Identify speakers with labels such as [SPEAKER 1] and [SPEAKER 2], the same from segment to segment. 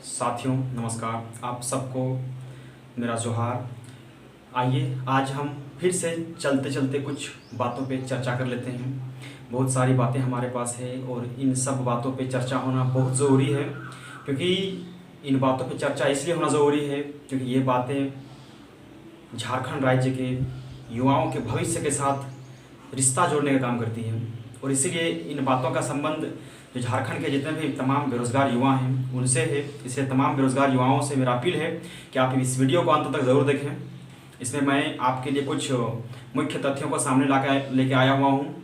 [SPEAKER 1] साथियों नमस्कार, आप सबको मेरा जोहार। आइए आज हम फिर से चलते चलते कुछ बातों पे चर्चा कर लेते हैं। बहुत सारी बातें हमारे पास है और इन सब बातों पे चर्चा होना बहुत ज़रूरी है, क्योंकि इन बातों पे चर्चा इसलिए होना ज़रूरी है क्योंकि ये बातें झारखंड राज्य के युवाओं के भविष्य के साथ रिश्ता जोड़ने का काम करती हैं। और इसीलिए इन बातों का संबंध जो झारखंड के जितने भी तमाम बेरोज़गार युवा हैं उनसे है। इसलिए तमाम बेरोज़गार युवाओं से मेरा अपील है कि आप इस वीडियो को अंत तक ज़रूर देखें। इसमें मैं आपके लिए कुछ मुख्य तथ्यों को सामने लेके आया हुआ हूँ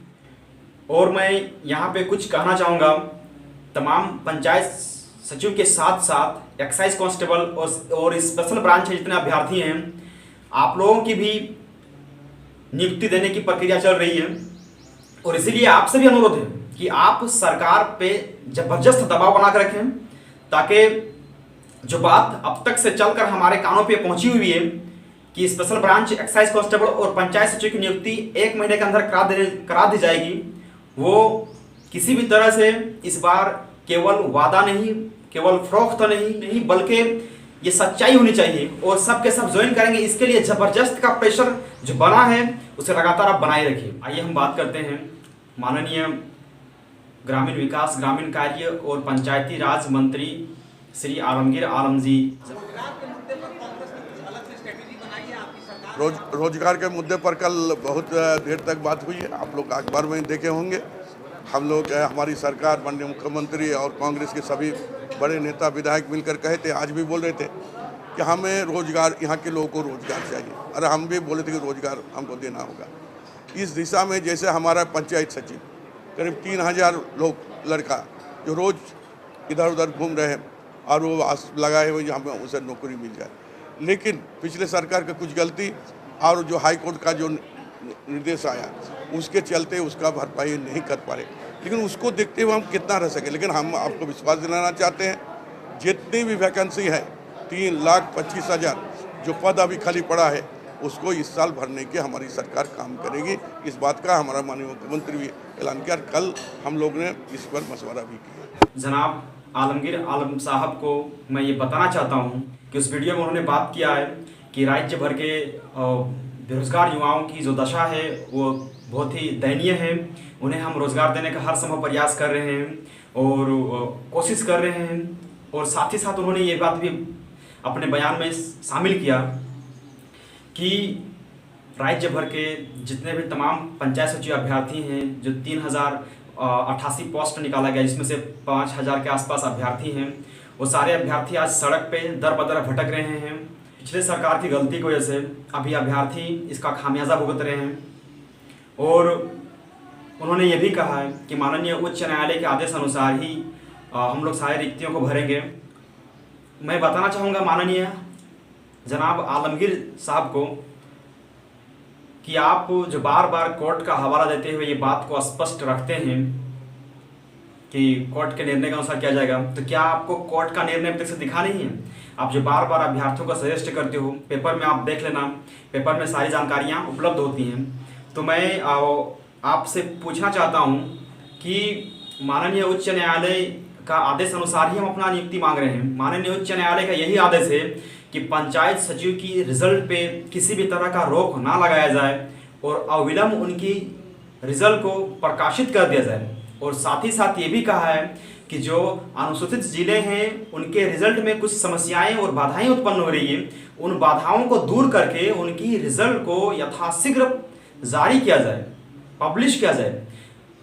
[SPEAKER 1] और मैं यहाँ पे कुछ कहना चाहूँगा। तमाम पंचायत सचिव के साथ साथ एक्साइज कांस्टेबल और स्पेशल ब्रांच के जितने अभ्यर्थी हैं, आप लोगों की भी नियुक्ति देने की प्रक्रिया चल रही है। और इसीलिए आपसे भी अनुरोध है कि आप सरकार पे जबरदस्त दबाव बना कर रखें, ताकि जो बात अब तक से चलकर हमारे कानों पे पहुंची हुई है कि स्पेशल ब्रांच, एक्साइज कांस्टेबल और पंचायत सचिव की नियुक्ति 1 महीने के अंदर करा दी जाएगी, वो किसी भी तरह से इस बार केवल वादा नहीं, केवल फरोख्त नहीं बल्कि ये सच्चाई होनी चाहिए और सब के सब ज्वाइन करेंगे। इसके लिए जबरदस्त का प्रेशर जो बना है उसे लगातार आप बनाए रखिए। आइए हम बात करते हैं माननीय ग्रामीण विकास, ग्रामीण कार्य और पंचायती राज मंत्री श्री आलमगीर आलम जी।
[SPEAKER 2] रोजगार के मुद्दे पर कल बहुत देर तक बात हुई है। आप लोग अखबार में देखे होंगे। हम लोग, हमारी सरकार, माननीय मुख्यमंत्री और कांग्रेस के सभी बड़े नेता विधायक मिलकर कहे थे, आज भी बोल रहे थे कि हमें रोजगार, यहाँ के लोगों को रोजगार चाहिए। अरे हम भी बोले थे कि रोजगार हमको देना होगा। इस दिशा में जैसे हमारा पंचायत सचिव करीब 3000 लोग, लड़का जो रोज़ इधर उधर घूम रहे हैं और वो आस लगाए हुए हमें उसे नौकरी मिल जाए, लेकिन पिछले सरकार का कुछ गलती और जो हाई कोर्ट का जो निर्देश आया उसके चलते उसका भरपाई नहीं कर पा रहे। लेकिन उसको देखते हुए हम कितना रह सके। लेकिन हम आपको विश्वास दिलाना चाहते हैं, जितनी भी वैकेंसी है 3,25,000 जो पद अभी खाली पड़ा है उसको इस साल भरने के हमारी सरकार काम करेगी। इस बात का हमारा माननीय मुख्यमंत्री भी ऐलान किया। कल हम लोग ने इस पर मशवरा भी किया।
[SPEAKER 1] जनाब आलमगीर आलम साहब को मैं ये बताना चाहता हूँ कि उस वीडियो में उन्होंने बात किया है कि राज्य भर के बेरोजगार युवाओं की जो दशा है वो बहुत ही दयनीय है। उन्हें हम रोजगार देने का हर संभव प्रयास कर रहे हैं और कोशिश कर रहे हैं। और साथ ही साथ उन्होंने ये बात भी अपने बयान में शामिल किया कि राज्य भर के जितने भी तमाम पंचायत सचिव अभ्यर्थी हैं, जो 3088 पोस्ट निकाला गया, जिसमें से 5000 के आसपास अभ्यर्थी हैं, वो सारे अभ्यर्थी आज सड़क पे दर बदर भटक रहे हैं। पिछले सरकार की गलती की वजह से अभी अभ्यर्थी इसका खामियाजा भुगत रहे हैं। और उन्होंने ये भी कहा है कि माननीय उच्च न्यायालय के आदेश अनुसार ही हम लोग सारे रिक्तियों को भरेंगे। मैं बताना चाहूँगा माननीय जनाब आलमगीर साहब को कि आप जो बार बार कोर्ट का हवाला देते हुए ये बात को स्पष्ट रखते हैं कि कोर्ट के निर्णय के अनुसार किया जाएगा, तो क्या आपको कोर्ट का निर्णय अब तक से दिखा नहीं है? आप जो बार बार अभ्यर्थियों को सजेस्ट करते हो, पेपर में आप देख लेना, पेपर में सारी जानकारियाँ उपलब्ध होती हैं। तो मैं आपसे पूछना चाहता हूँ कि माननीय उच्च न्यायालय का आदेश अनुसार ही हम अपना नियुक्ति मांग रहे हैं। माननीय उच्च न्यायालय का यही आदेश है कि पंचायत सचिव की रिजल्ट पे किसी भी तरह का रोक ना लगाया जाए और अविलंब उनकी रिजल्ट को प्रकाशित कर दिया जाए। और साथ ही साथ ये भी कहा है कि जो अनुसूचित जिले हैं उनके रिजल्ट में कुछ समस्याएं और बाधाएं उत्पन्न हो रही हैं, उन बाधाओं को दूर करके उनकी रिजल्ट को यथाशीघ्र जारी किया जाए, पब्लिश किया जाए।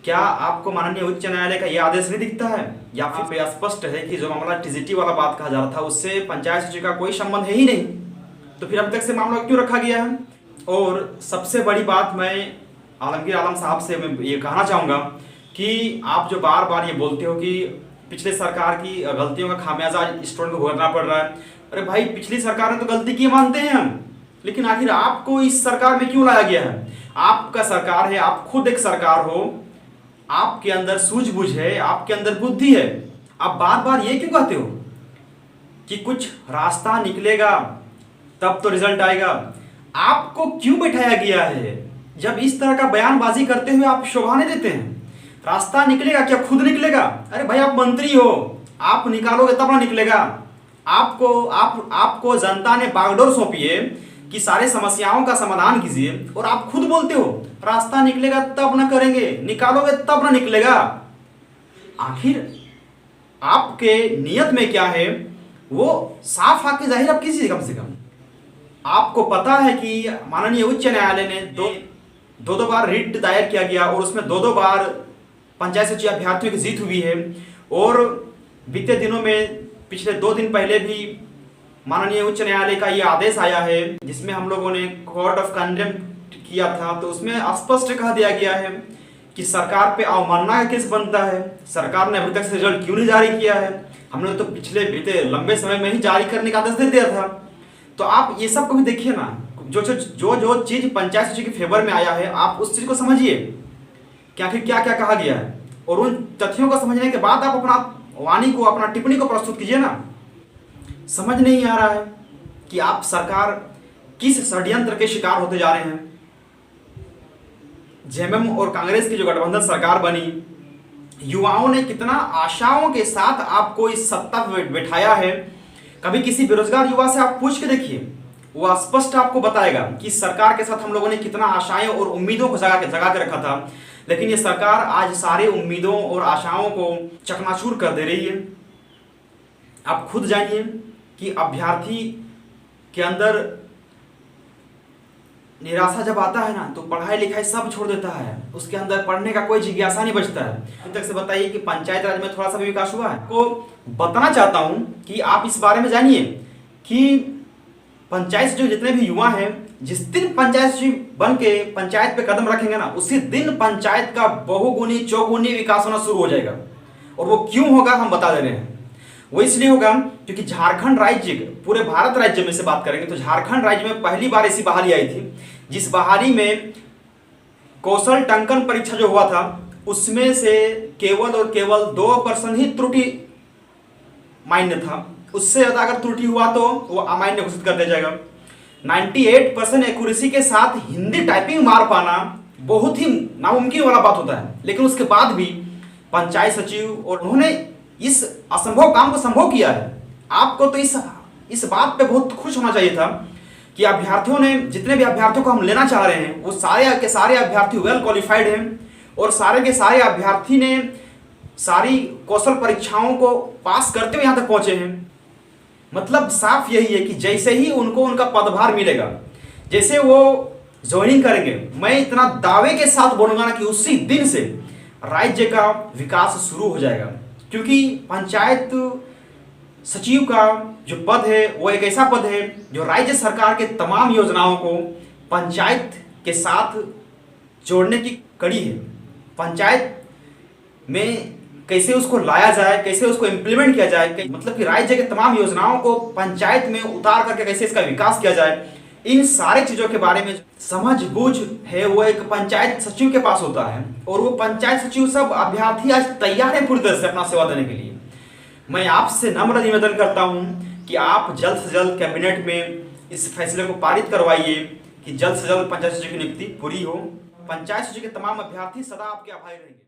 [SPEAKER 1] क्या आपको माननीय उच्च न्यायालय का यह आदेश नहीं दिखता है? या फिर स्पष्ट है कि जो मामला टीजीटी वाला बात कहा जा रहा था उससे पंचायत सचिव का कोई संबंध है ही नहीं, तो फिर अब तक से मामला क्यों रखा गया है? और सबसे बड़ी बात मैं आलमगीर आलम साहब से मैं ये कहना चाहूँगा कि आप जो बार बार ये बोलते हो कि पिछले सरकार की गलतियों का खामियाजा स्टूडेंट को भुगतना पड़ रहा है। अरे भाई, पिछली सरकार ने तो गलती की मानते हैं हम, लेकिन आखिर आपको इस सरकार में क्यों लाया गया है? आपका सरकार है, आप खुद एक सरकार हो, आपके अंदर सूझबूझ है, आपके अंदर बुद्धि है। आप बार बार ये क्यों कहते हो कि कुछ रास्ता निकलेगा तब तो रिजल्ट आएगा? आपको क्यों बैठाया गया है? जब इस तरह का बयानबाजी करते हुए आप शोभा नहीं देते हैं। रास्ता निकलेगा क्या? खुद निकलेगा? अरे भाई, आप मंत्री हो, आप निकालोगे तब ना निकलेगा। आपको जनता ने बागडोर सौंपी है कि सारे समस्याओं का समाधान कीजिए, और आप खुद बोलते हो रास्ता निकलेगा तब ना करेंगे, निकालोगे तब ना निकलेगा। आखिर आपके नियत में क्या है वो साफ आके जाहिर अब कीजिए। कम से कम आपको पता है कि माननीय उच्च न्यायालय ने दो बार रिट दायर किया गया, और उसमें दो बार पंचायत सचिव अभ्यर्थियों की जीत हुई है। और बीते दिनों में पिछले 2 दिन पहले भी माननीय उच्च न्यायालय का ये आदेश आया है, जिसमें हम लोगों ने कोर्ट ऑफ कंडेम्प्ट किया था। तो उसमें स्पष्ट कह दिया गया है कि सरकार पे अवमानना का केस बनता है। सरकार ने अभी तक से रिजल्ट क्यों नहीं जारी किया है? हमने तो पिछले बीते लंबे समय में ही जारी करने का आदेश दे दिया था। तो आप ये सब को भी देखिए ना, जो चीज पंचायत सचिव के फेवर में आया है आप उस चीज को समझिए कि आखिर क्या क्या कहा गया है, और उन तथ्यों को समझने के बाद आप अपना वाणी को, अपना टिप्पणी को प्रस्तुत कीजिए ना। समझ नहीं आ रहा है कि आप सरकार किस षड्यंत्र के शिकार होते जा रहे हैं। जेएमएम और कांग्रेस की जो गठबंधन सरकार बनी, युवाओं ने कितना आशाओं के साथ आपको इस सत्ता पर बैठाया है। कभी किसी बेरोजगार युवा से आप पूछ के देखिए, वो स्पष्ट आपको बताएगा कि सरकार के साथ हम लोगों ने कितना आशाएं और उम्मीदों को जगा के रखा था। लेकिन ये सरकार आज सारे उम्मीदों और आशाओं को चकनाचूर कर दे रही है। आप खुद जानिए कि अभ्यर्थी के अंदर निराशा जब आता है ना, तो पढ़ाई लिखाई सब छोड़ देता है, उसके अंदर पढ़ने का कोई जिज्ञासा नहीं बचता है। अभी तक से बताइए कि पंचायत राज में थोड़ा सा भी विकास हुआ है? को बताना चाहता हूं कि आप इस बारे में जानिए कि पंचायत सचिव जितने भी युवा हैं, जिस दिन पंचायत सचिव बन के पंचायत पे कदम रखेंगे ना, उसी दिन पंचायत का बहुगुनी चौगुनी विकास होना शुरू हो जाएगा। और वो क्यों होगा हम बता दे रहे हैं। वो इसलिए होगा क्योंकि झारखंड राज्य, पूरे भारत राज्य में से बात करेंगे तो झारखंड राज्य में पहली बार ऐसी बहाली आई थी, जिस बहाली में कौशल टंकन परीक्षा जो हुआ था उसमें से केवल और केवल 2% ही त्रुटि मान्य था। उससे ज्यादा अगर त्रुटि हुआ तो वो अमान्य घोषित कर दिया जाएगा। 98% एक्यूरेसी के साथ हिंदी टाइपिंग मार पाना बहुत ही नामुमकिन वाला बात होता है। लेकिन उसके बाद भी पंचायत सचिव और उन्होंने इस असंभव काम को संभव किया है। आपको तो इस बात पे बहुत खुश होना चाहिए था कि अभ्यर्थियों ने, जितने भी अभ्यर्थियों को हम लेना चाह रहे हैं, वो सारे के सारे अभ्यर्थी वेल क्वालिफाइड हैं, और सारे के सारे अभ्यर्थी ने सारी कौशल परीक्षाओं को पास करते हुए यहाँ तक पहुंचे हैं। मतलब साफ यही है कि जैसे ही उनको उनका पदभार मिलेगा, जैसे वो ज्वाइनिंग करेंगे, मैं इतना दावे के साथ बोलूंगा ना कि उसी दिन से राज्य का विकास शुरू हो जाएगा। क्योंकि पंचायत सचिव का जो पद है वो एक ऐसा पद है जो राज्य सरकार के तमाम योजनाओं को पंचायत के साथ जोड़ने की कड़ी है। पंचायत में कैसे उसको लाया जाए, कैसे उसको इम्प्लीमेंट किया जाए, मतलब कि राज्य के तमाम योजनाओं को पंचायत में उतार करके कैसे इसका विकास किया जाए, इन सारे चीजों के बारे में समझ बूझ है वो एक पंचायत सचिव के पास होता है। और वो पंचायत सचिव सब अभ्यर्थी आज तैयार है पूरी तरह से अपना सेवा देने के लिए। मैं आपसे नम्र निवेदन करता हूं कि आप जल्द से जल्द कैबिनेट में इस फैसले को पारित करवाइए कि जल्द से जल्द पंचायत सचिव की नियुक्ति पूरी हो। पंचायत सचिव के तमाम अभ्यर्थी सदा आपके आभारी रहेंगे।